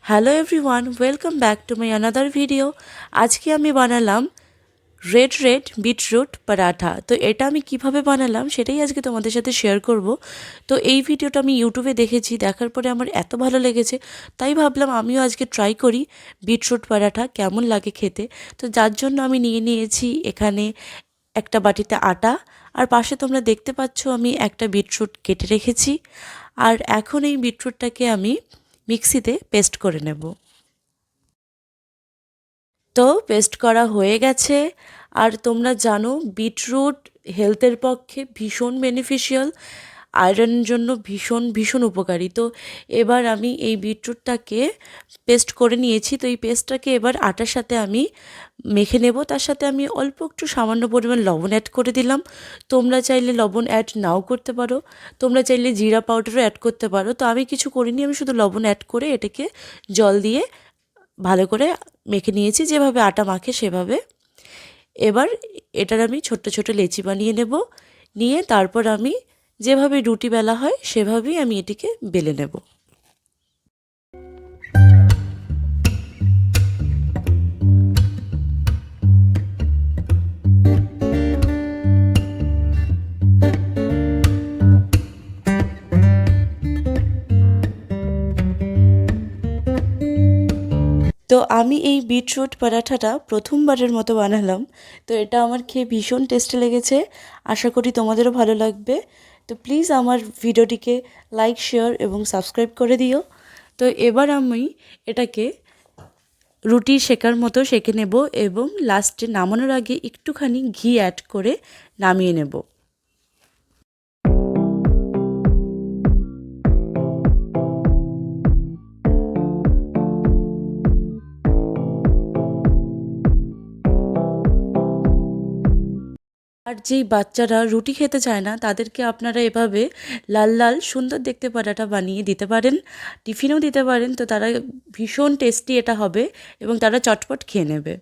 Hello everyone, welcome back to my another video. আজকে আমি বানালাম রেড বিটরুট পরাঠা। তো এটা আমি কিভাবে বানালাম সেটাই আজকে তোমাদের সাথে শেয়ার করব। তো এই ভিডিওটা আমি ইউটিউবে দেখেছি, দেখার পরে আমার এত ভালো লেগেছে, তাই ভাবলাম আমিও আজকে ট্রাই করি বিটরুট পরাঠা কেমন লাগে খেতে। তো যার জন্য আমি নিয়ে নিয়েছি এখানে একটা বাটিতে আটা, আর পাশে তোমরা দেখতে পাচ্ছ আমি একটা বিটরুট কেটে রেখেছি। আর এখন এই বিটরুটটাকে আমি মিক্সিতে পেস্ট করে নেব। তো পেস্ট করা হয়ে গেছে। আর তোমরা জানো বিটরুট হেলথের পক্ষে ভীষণ বেনিফিশিয়াল, আয়রনের জন্য ভীষণ ভীষণ উপকারী। তো এবার আমি এই বিটরুটটাকে পেস্ট করে নিয়েছি। তো এই পেস্টটাকে এবার আটার সাথে আমি মেখে নেব। তার সাথে আমি অল্প একটু সামান্য পরিমাণ লবণ অ্যাড করে দিলাম। তোমরা চাইলে লবণ অ্যাড নাও করতে পারো, তোমরা চাইলে জিরা পাউডারও অ্যাড করতে পারো। তো আমি কিছু করিনি, আমি শুধু লবণ অ্যাড করে এটাকে জল দিয়ে ভালো করে মেখে নিয়েছি, যেভাবে আটা মাখে সেভাবে। এবার এটার আমি ছোট্ট ছোট লেচি বানিয়ে নেব, নিয়ে তারপর আমি যেভাবে রুটি বেলা হয় সেভাবেই আমি এটিকে বেলে নেব। তো আমি এই বিটরুট পরাঠাটা প্রথমবারের মতো বানালাম। তো এটা আমার খেয়ে ভীষণ টেস্টি লেগেছে, আশা করি তোমাদেরও ভালো লাগবে। তো প্লিজ আমার ভিডিওটিকে লাইক, শেয়ার এবং সাবস্ক্রাইব করে দিও। তো এবার আমি এটাকে রুটি সেকার মতো সেঁকে নেব এবং লাস্টে নামানোর আগে একটুখানি ঘি অ্যাড করে নামিয়ে নেব। আর যেই বাচ্চারা রুটি খেতে চায় না তাদেরকে আপনারা এভাবে লাল লাল সুন্দর দেখতে পরাঠা বানিয়ে দিতে পারেন, টিফিনেও দিতে পারেন। তো তারা ভীষণ টেস্টি এটা হবে এবং তারা চটপট খেয়ে নেবে।